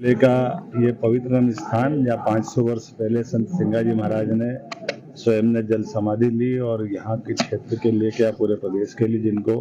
जिले का ये पवित्र स्थान या 500 वर्ष पहले संत सिंगाजी महाराज ने स्वयं ने जल समाधि ली और यहाँ के क्षेत्र के लिए क्या पूरे प्रदेश के लिए जिनको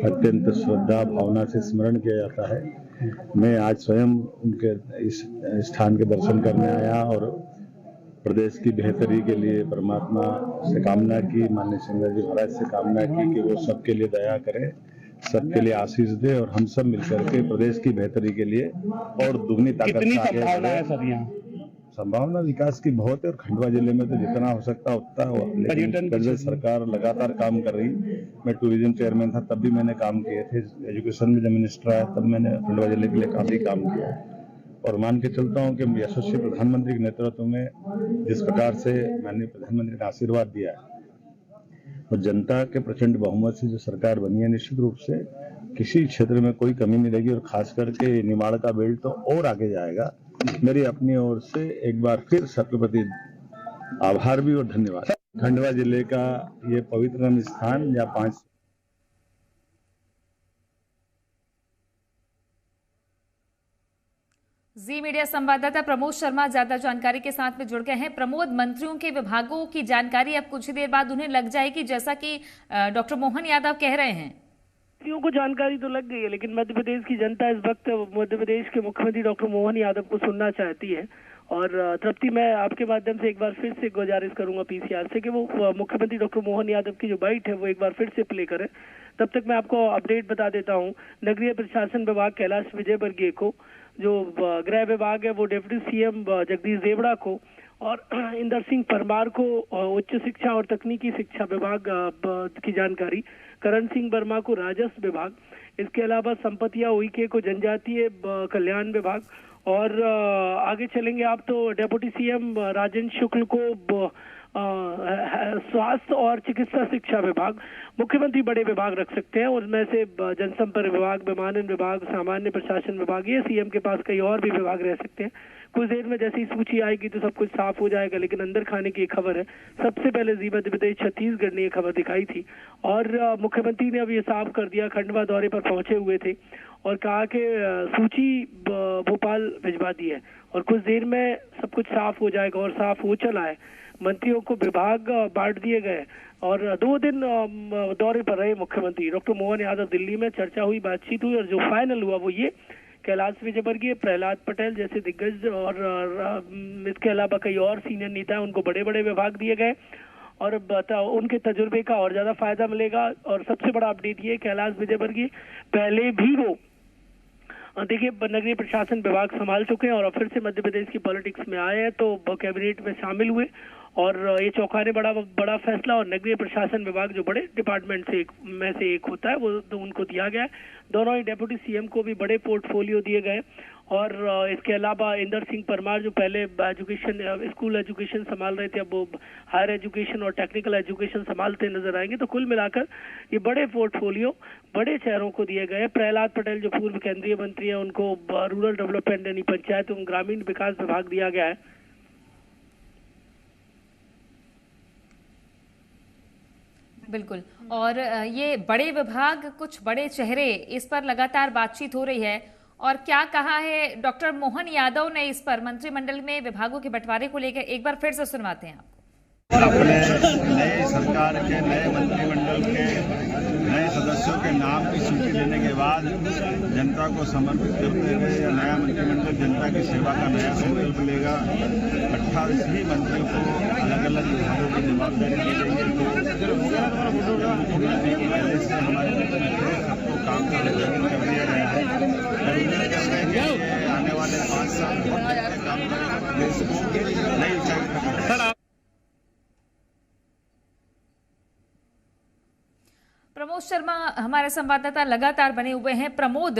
अत्यंत श्रद्धा भावना से स्मरण किया जाता है। मैं आज स्वयं उनके इस स्थान के दर्शन करने आया और प्रदेश की बेहतरी के लिए परमात्मा से कामना की, माननीय सिंगाजी महाराज से कामना की कि वो सबके लिए दया करें, सबके लिए आशीष दे और हम सब मिलकर के प्रदेश की बेहतरी के लिए और दुगनी ताकत से आगे बढ़े। संभावना विकास की बहुत है और खंडवा जिले में तो जितना हो सकता उतना हो, लेकिन प्रदेश सरकार लगातार काम कर रही। मैं टूरिज्म चेयरमैन था तब भी मैंने काम किए थे, एजुकेशन में जब मिनिस्टर आया तब मैंने खंडवा जिले के लिए काफी काम किया और मान के चलता हूँ कि यशस्वी प्रधानमंत्री के नेतृत्व में जिस प्रकार से माननीय प्रधानमंत्री ने आशीर्वाद दिया है और जनता के प्रचंड बहुमत से जो सरकार बनी है, निश्चित रूप से किसी क्षेत्र में कोई कमी नहीं रहेगी और खास करके निमाड़ का बेल्ट तो और आगे जाएगा। मेरी अपनी ओर से एक बार फिर सबके प्रति आभार भी और धन्यवाद। खंडवा जिले का ये पवित्र स्थान या 5 जी मीडिया संवाददाता प्रमोद शर्मा ज्यादा जानकारी के साथ में जुड़ गए हैं। प्रमोद, मंत्रियों के विभागों की जानकारी अब कुछ ही देर बाद उन्हें लग जाएगी, जैसा कि डॉक्टर मोहन यादव कह रहे हैं। मंत्रियों को जानकारी तो लग गई है, लेकिन मध्य प्रदेश की जनता इस वक्त मध्य प्रदेश के मुख्यमंत्री डॉक्टर मोहन यादव को सुनना चाहती है। और तृप्ति, मैं आपके माध्यम से एक बार फिर से गुजारिश करूंगा पीसीआर से कि वो मुख्यमंत्री डॉक्टर मोहन यादव की जो बाइट है वो एक बार फिर से प्ले करें। तब तक मैं आपको अपडेट बता देता हूँ। नगरीय प्रशासन विभाग कैलाश विजयवर्गीय को, जो गृह विभाग है वो डिप्टी सीएम जगदीश देवड़ा को, और इंदर सिंह परमार को उच्च शिक्षा और तकनीकी शिक्षा विभाग की जानकारी, करण सिंह वर्मा को राजस्व विभाग, इसके अलावा संपतिया उइके को जनजातीय कल्याण विभाग, और आगे चलेंगे आप तो डेप्यूटी सीएम राजेंद्र शुक्ल को स्वास्थ्य और चिकित्सा शिक्षा विभाग। मुख्यमंत्री बड़े विभाग रख सकते हैं, उनमें से जनसंपर्क विभाग, विमानन विभाग, सामान्य प्रशासन विभाग, ये सीएम के पास कई और भी विभाग रह सकते हैं। कुछ देर में जैसी सूची आएगी तो सब कुछ साफ हो जाएगा, लेकिन अंदर खाने की एक खबर है। सबसे पहले जी मध्य प्रदेश छत्तीसगढ़ ने ये खबर दिखाई थी और मुख्यमंत्री ने अब ये साफ कर दिया। खंडवा दौरे पर पहुंचे हुए थे और कहा कि सूची भोपाल भिजवा दी है और कुछ देर में सब कुछ साफ हो जाएगा और साफ हो चला है। मंत्रियों को विभाग बांट दिए गए और 2 दिन दौरे पर रहे मुख्यमंत्री डॉक्टर मोहन यादव। दिल्ली में चर्चा हुई, बातचीत हुई और जो फाइनल हुआ वो ये, कैलाश विजयवर्गीय, प्रहलाद पटेल जैसे दिग्गज और इसके अलावा कई और सीनियर नेता हैं, उनको बड़े बड़े विभाग दिए गए और उनके तजुर्बे का और ज्यादा फायदा मिलेगा। और सबसे बड़ा अपडेट ये, कैलाश विजयवर्गीय पहले भी वो देखिए नगरीय प्रशासन विभाग संभाल चुके हैं और फिर से मध्य प्रदेश की पॉलिटिक्स में आए हैं, तो कैबिनेट में शामिल हुए और ये चौंकाने बड़ा फैसला। और नगरीय प्रशासन विभाग जो बड़े डिपार्टमेंट में से एक होता है वो तो उनको दिया गया है। दोनों ही डेप्यूटी सीएम को भी बड़े पोर्टफोलियो दिए गए और इसके अलावा इंदर सिंह परमार जो पहले स्कूल एजुकेशन संभाल रहे थे, अब वो हायर एजुकेशन और टेक्निकल एजुकेशन संभालते नजर आएंगे। तो कुल मिलाकर ये बड़े पोर्टफोलियो बड़े चेहरों को दिए गए। प्रहलाद पटेल जो पूर्व केंद्रीय मंत्री है, उनको रूरल डेवलपमेंट यानी पंचायत एवं ग्रामीण विकास विभाग दिया गया है। बिल्कुल, और ये बड़े विभाग, कुछ बड़े चेहरे, इस पर लगातार बातचीत हो रही है। और क्या कहा है डॉक्टर मोहन यादव ने इस पर मंत्रिमंडल में विभागों के बंटवारे को लेकर, एक बार फिर से सुनवाते हैं आपको। अपने नए सरकार के नए मंत्रिमंडल के नए सदस्यों के नाम की सूची देने के बाद जनता को समर्पित करते हुए यह नया मंत्रिमंडल जनता की सेवा का नया संकल्प लेगा। 28 मंत्रियों को अलग अलग विभागों की जवाबदारी दी गई है। मुख्यमंत्री की वजह से हमारे सबको काम का विभाजन कर दिया गया है। उम्मीद करते हैं कि आने वाले 5 साल बहुत काम करेंगे, देश को नई ऊंचाई। प्रमोद शर्मा हमारे संवाददाता लगातार बने हुए हैं। प्रमोद,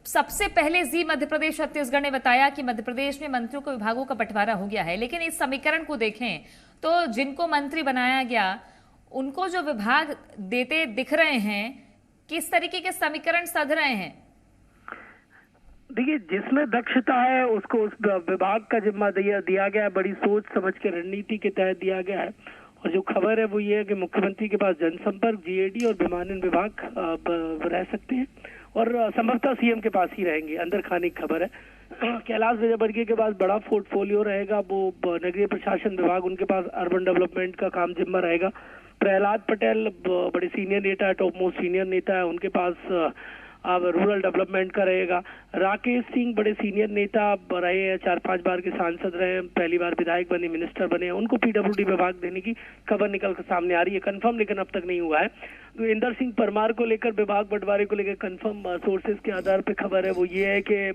सबसे पहले जी मध्य प्रदेश छत्तीसगढ़ ने बताया कि मध्य प्रदेश में मंत्रियों को विभागों का बंटवारा हो गया है, लेकिन इस समीकरण को देखें तो जिनको मंत्री बनाया गया उनको जो विभाग देते दिख रहे हैं, किस तरीके के समीकरण सध रहे हैं? देखिए, जिसमें दक्षता है उसको उस विभाग का जिम्मा दिया गया है, बड़ी सोच समझ के रणनीति के तहत दिया गया है। और जो खबर है वो ये है कि मुख्यमंत्री के पास जनसंपर्क, जीएडी और विमानन विभाग रह सकते हैं और संभवतः सीएम के पास ही रहेंगे। अंदर खाने की खबर है। कैलाश विजयवर्गीय के पास बड़ा पोर्टफोलियो रहेगा, वो नगरीय प्रशासन विभाग, उनके पास अर्बन डेवलपमेंट का काम जिम्मा रहेगा। प्रहलाद पटेल बड़े सीनियर नेता है, टॉप मोस्ट सीनियर नेता है, उनके पास अब रूरल डेवलपमेंट का रहेगा। राकेश सिंह बड़े सीनियर नेता रहे हैं, 4-5 बार के सांसद रहे हैं, पहली बार विधायक बने, मिनिस्टर बने हैं, उनको पीडब्ल्यूडी विभाग देने की खबर निकल कर सामने आ रही है, कंफर्म लेकिन अब तक नहीं हुआ है। तो इंदर सिंह परमार को लेकर विभाग बंटवारे को लेकर कंफर्म सोर्सेज के आधार पर खबर है, वो ये है कि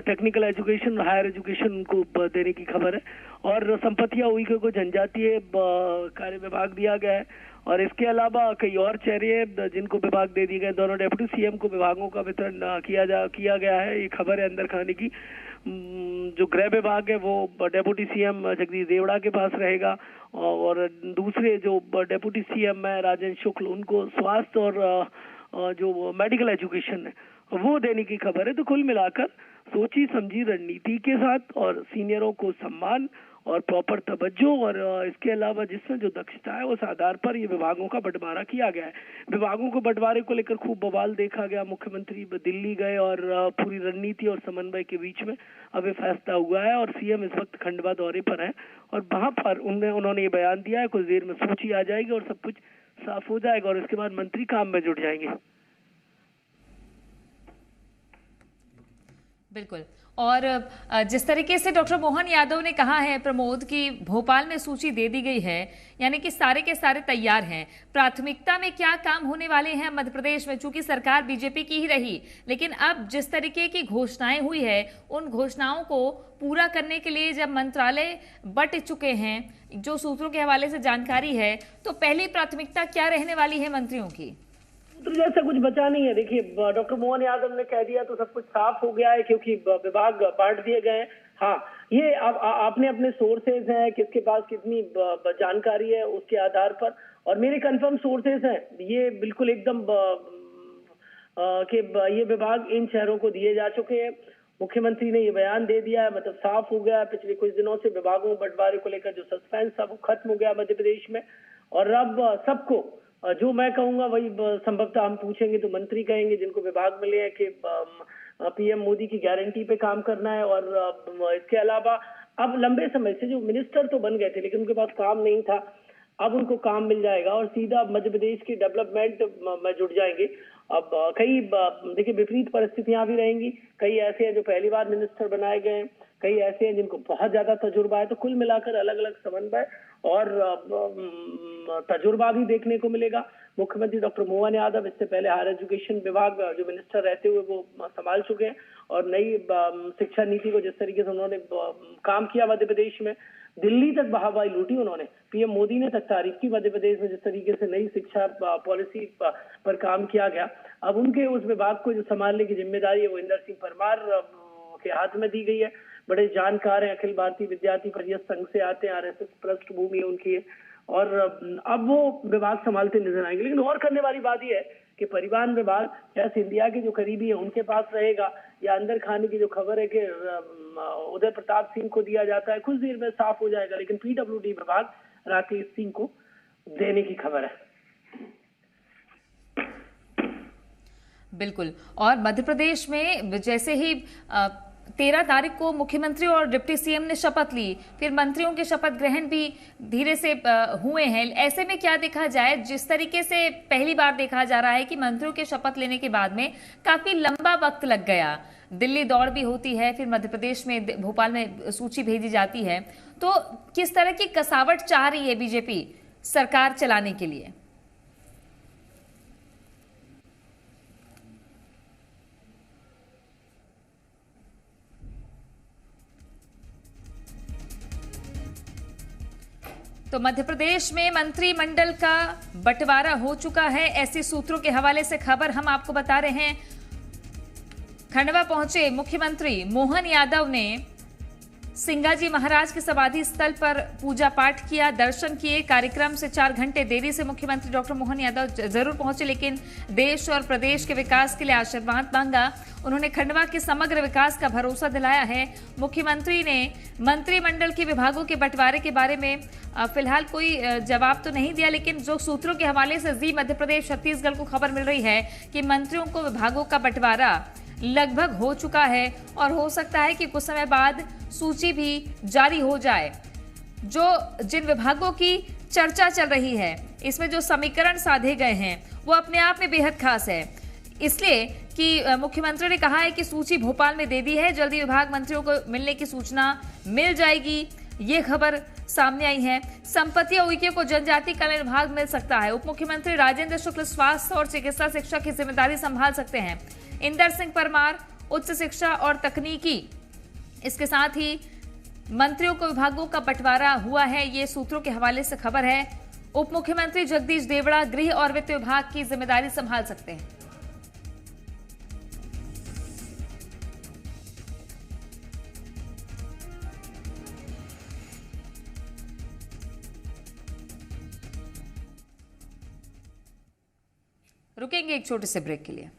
टेक्निकल एजुकेशन, हायर एजुकेशन को देने की खबर है। और संपत्तियां हुई को जनजातीय कार्य विभाग दिया गया है। और इसके अलावा कई और चेहरे जिनको विभाग दे दिए गए, दोनों डेप्यूटी सीएम को विभागों का वितरण किया गया है। ये खबर है अंदर खाने की। जो गृह विभाग है वो डेप्यूटी सीएम जगदीश देवड़ा के पास रहेगा, और दूसरे जो डेप्यूटी सीएम है राजेंद्र शुक्ल, उनको स्वास्थ्य और जो मेडिकल एजुकेशन है वो देने की खबर है। तो कुल मिलाकर सोची समझी रणनीति के साथ और सीनियरों को सम्मान और प्रॉपर तवज्जो और इसके अलावा जिसमें जो दक्षता है उस आधार पर ये विभागों का बंटवारा किया गया है। विभागों को बंटवारे को लेकर खूब बवाल देखा गया। मुख्यमंत्री दिल्ली गए और पूरी रणनीति और समन्वय के बीच में अब ये फैसला हुआ है और सीएम इस वक्त खंडवा दौरे पर है और वहां पर उन्होंने ये बयान दिया है, कुछ देर में सूची आ जाएगी और सब कुछ साफ हो जाएगा और इसके बाद मंत्री काम में जुट जाएंगे। बिल्कुल। और जिस तरीके से डॉक्टर मोहन यादव ने कहा है प्रमोद की भोपाल में सूची दे दी गई है, यानी कि सारे के सारे तैयार हैं। प्राथमिकता में क्या काम होने वाले हैं मध्य प्रदेश में, चूंकि सरकार बीजेपी की ही रही, लेकिन अब जिस तरीके की घोषणाएं हुई है उन घोषणाओं को पूरा करने के लिए जब मंत्रालय बंट चुके हैं, जो सूत्रों के हवाले से जानकारी है, तो पहली प्राथमिकता क्या रहने वाली है मंत्रियों की? तो जैसा कुछ बचा नहीं है। देखिए, डॉक्टर मोहन यादव ने कह दिया तो सब कुछ साफ हो गया है क्योंकि विभाग बांट दिए गए हैं। हाँ, ये आपने अपने सोर्सेज हैं, किसके पास कितनी जानकारी है उसके आधार पर, और मेरे कंफर्म सोर्सेज हैं ये बिल्कुल एकदम कि ये विभाग इन शहरों को दिए जा चुके हैं। मुख्यमंत्री ने ये बयान दे दिया है, मतलब साफ हो गया। पिछले कुछ दिनों से विभागों बंटवारे को लेकर जो सस्पेंस था वो खत्म हो गया मध्य प्रदेश में, और अब सबको जो मैं कहूंगा वही संभवतः हम पूछेंगे तो मंत्री कहेंगे जिनको विभाग मिले हैं कि पीएम मोदी की गारंटी पे काम करना है। और इसके अलावा अब लंबे समय से जो मिनिस्टर तो बन गए थे लेकिन उनके पास काम नहीं था, अब उनको काम मिल जाएगा और सीधा मध्य प्रदेश की डेवलपमेंट में जुट जाएंगे। अब कई देखिए विपरीत परिस्थितियां भी रहेंगी, कई ऐसे हैं जो पहली बार मिनिस्टर बनाए गए हैं, कई ऐसे हैं जिनको बहुत ज्यादा तजुर्बा है। तो कुल मिलाकर अलग अलग समन्वय और तजुर्बा भी देखने को मिलेगा। मुख्यमंत्री डॉक्टर मोहन यादव इससे पहले हायर एजुकेशन विभाग जो मिनिस्टर रहते हुए वो संभाल चुके हैं और नई शिक्षा नीति को जिस तरीके से उन्होंने काम किया मध्य प्रदेश में, दिल्ली तक वाहवाही लूटी उन्होंने, पीएम मोदी ने तक तारीफ की मध्य प्रदेश में जिस तरीके से नई शिक्षा पॉलिसी पर काम किया गया। अब उनके उस विभाग को जो संभालने की जिम्मेदारी है वो इंदर सिंह परमार के हाथ में दी गई है। बड़े जानकार हैं, अखिल भारतीय विद्यार्थी परिषद संघ से आते हैं, आरएसएस पृष्ठभूमि है उनकी है, और अब वो विभाग संभालते नजर आएंगे। लेकिन और करने वाली बात यह है कि परिवहन विभाग या सिंधिया के जो करीबी है उनके पास रहेगा, या अंदर खाने की जो खबर है कि उदय प्रताप सिंह को दिया जाता है, कुछ देर में साफ हो जाएगा। लेकिन पीडब्ल्यूडी विभाग राकेश सिंह को देने की खबर है। बिल्कुल। और मध्य प्रदेश में जैसे ही 13 तारीख को मुख्यमंत्री और डिप्टी सीएम ने शपथ ली, फिर मंत्रियों के शपथ ग्रहण भी धीरे से हुए हैं। ऐसे में क्या देखा जाए, जिस तरीके से पहली बार देखा जा रहा है कि मंत्रियों के शपथ लेने के बाद में काफी लंबा वक्त लग गया, दिल्ली दौड़ भी होती है, फिर मध्य प्रदेश में भोपाल में सूची भेजी जाती है, तो किस तरह की कसावट चाह रही है बीजेपी सरकार चलाने के लिए? तो मध्य प्रदेश में मंत्रिमंडल का बंटवारा हो चुका है, ऐसे सूत्रों के हवाले से खबर हम आपको बता रहे हैं। खंडवा पहुंचे मुख्यमंत्री मोहन यादव ने सिंगाजी महाराज के समाधि स्थल पर पूजा पाठ किया, दर्शन किए। कार्यक्रम से 4 घंटे देरी से मुख्यमंत्री डॉक्टर मोहन यादव जरूर पहुंचे, लेकिन देश और प्रदेश के विकास के लिए आशीर्वाद मांगा। उन्होंने खंडवा के समग्र विकास का भरोसा दिलाया है। मुख्यमंत्री ने मंत्रिमंडल के विभागों के बंटवारे के बारे में फिलहाल कोई जवाब तो नहीं दिया, लेकिन जो सूत्रों के हवाले से जी मध्य प्रदेश छत्तीसगढ़ को खबर मिल रही है कि मंत्रियों को विभागों का बंटवारा लगभग हो चुका है और हो सकता है कि कुछ समय बाद सूची भी जारी हो जाए। जिन विभागों की चर्चा चल रही है, इसमें जो समीकरण साधे गए हैं वो अपने आप में बेहद खास है, इसलिए कि मुख्यमंत्री ने कहा है कि सूची भोपाल में दे दी है, जल्दी विभाग मंत्रियों को मिलने की सूचना मिल जाएगी। ये खबर सामने आई है। संपत्ति और उइके को जनजाति कल्याण विभाग मिल सकता है। उप मुख्यमंत्री राजेंद्र शुक्ल स्वास्थ्य और चिकित्सा शिक्षा की जिम्मेदारी संभाल सकते हैं। इंदर सिंह परमार उच्च शिक्षा और तकनीकी। इसके साथ ही मंत्रियों को विभागों का बंटवारा हुआ है, ये सूत्रों के हवाले से खबर है। उप मुख्यमंत्री जगदीश देवड़ा गृह और वित्त विभाग की जिम्मेदारी संभाल सकते हैं। रुकेंगे एक छोटे से ब्रेक के लिए।